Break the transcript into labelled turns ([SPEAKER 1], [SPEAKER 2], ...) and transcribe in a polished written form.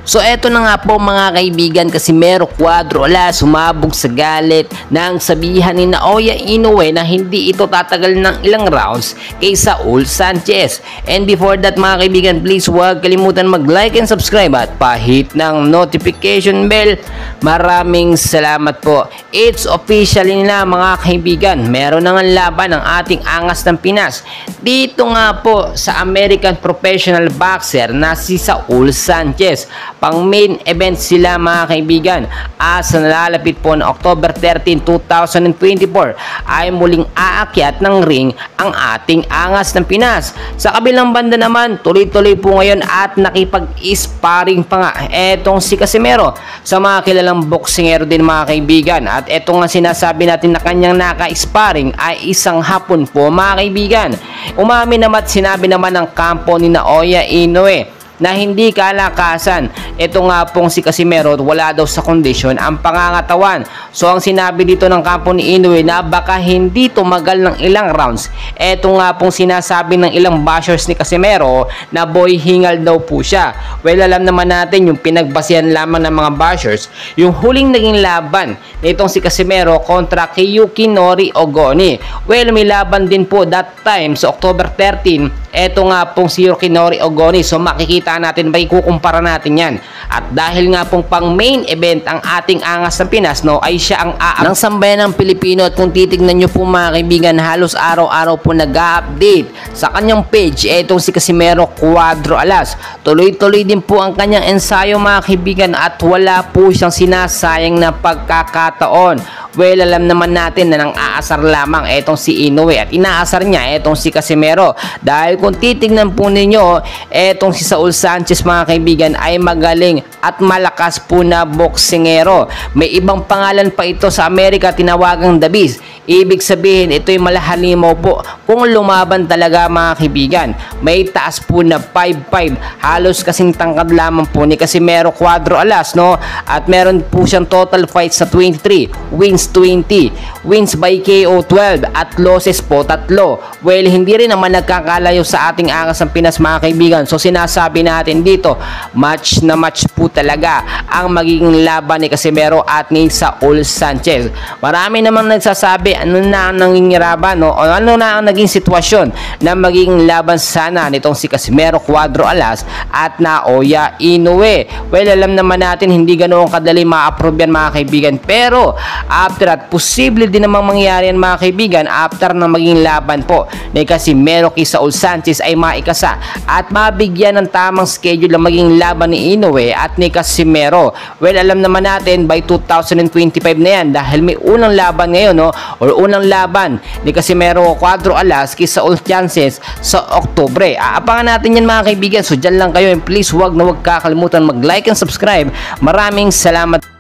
[SPEAKER 1] So eto na nga po mga kaibigan, Casimero Cuadro Alas sumabog sa galit nang sabihan ni Naoya Inoue na hindi ito tatagal ng ilang rounds kay Saul Sanchez. And before that mga kaibigan, please huwag kalimutan mag-like and subscribe at pa-hit ng notification bell. Maraming salamat po. It's officially na mga kaibigan, meron na nga laban ng ating angas ng Pinas dito nga po sa American Professional Boxer na si Saul Sanchez. Pang main event sila mga kaibigan sa nalalapit po na October 13, 2024 ay muling aakyat ng ring ang ating angas ng Pinas. Sa kabilang banda naman, tuloy-tuloy po ngayon at nakipag-sparring pa nga etong si Casimero sa mga kilalang boksingero din mga kaibigan. At eto nga sinasabi natin na kanyang naka-sparring ay isang hapon po mga kaibigan. Umamin naman at sinabi naman ng kampo ni Naoya Inoue na hindi kalakasan. Ito nga pong si Casimero, wala daw sa kondisyon ang pangangatawan. So ang sinabi dito ng kampo ni Inoue na baka hindi tumagal ng ilang rounds. Ito nga pong sinasabi ng ilang bashers ni Casimero na boy hingal daw po siya. Well, alam naman natin yung pinagbasihan lamang ng mga bashers yung huling naging laban nitong si Casimero kontra kay Yukinori Ogoni. Well, may laban din po that time sa October 13. Ito nga pong si Yukinori Ogoni. So makikita natin, kukumpara natin yan. At dahil nga pong pang main event ang ating angas ng Pinas, no, ay siya ang ng sambayan ng Pilipino. At kung titignan nyo po mga kaibigan, halos araw-araw po nag-update sa kanyang page etong si Casimero Cuadro Alas. Tuloy-tuloy din po ang kanyang ensayo mga kaibigan at wala po siyang sinasayang na pagkakataon. Well, alam naman natin na nang aasar lamang etong si Inoue at inaasar niya etong si Casimero. Dahil kung titignan po ninyo, etong si Saul Sanchez mga kaibigan ay magaling at malakas po na boksingero. May ibang pangalan pa ito sa Amerika, tinawagang The Beast. Ibig sabihin, ito'y malahalimaw po kung lumaban talaga mga kaibigan. May taas po na 5'5", halos kasing tangkad lamang po ni Casimero Cuadro Alas, no? At meron po siyang total fights sa 23, wins 20, wins by KO 12 at losses po 3. Well, hindi rin naman nagkakalayo sa ating angas ng Pinas mga kaibigan. So sinasabi natin dito, match na match po talaga ang magiging laban ni Casimero at ni Saul Sanchez. Marami namang nagsasabi ano na ang nangingiraban, no? O ano na ang naging sitwasyon na magiging laban sana nitong si Casimero Cuadro Alas at Naoya Inoue. Well, alam naman natin hindi ganoon kadali ma-approve yan mga kaibigan. Pero after at posible din namang mangyari yan mga kaibigan after na maging laban po ni Casimero kay Saul Sanchez ay maikasa at mabigyan ng tamang schedule ang maging laban ni Inoue at ni Casimero. Well, alam naman natin by 2025 na yan dahil may unang laban ngayon, no? O unang laban ni Casimero Cuadro Alas kay Saul Sanchez sa Oktubre. Aabangan natin yan mga kaibigan. So dyan lang kayo and please huwag kakalimutan mag-like and subscribe. Maraming salamat.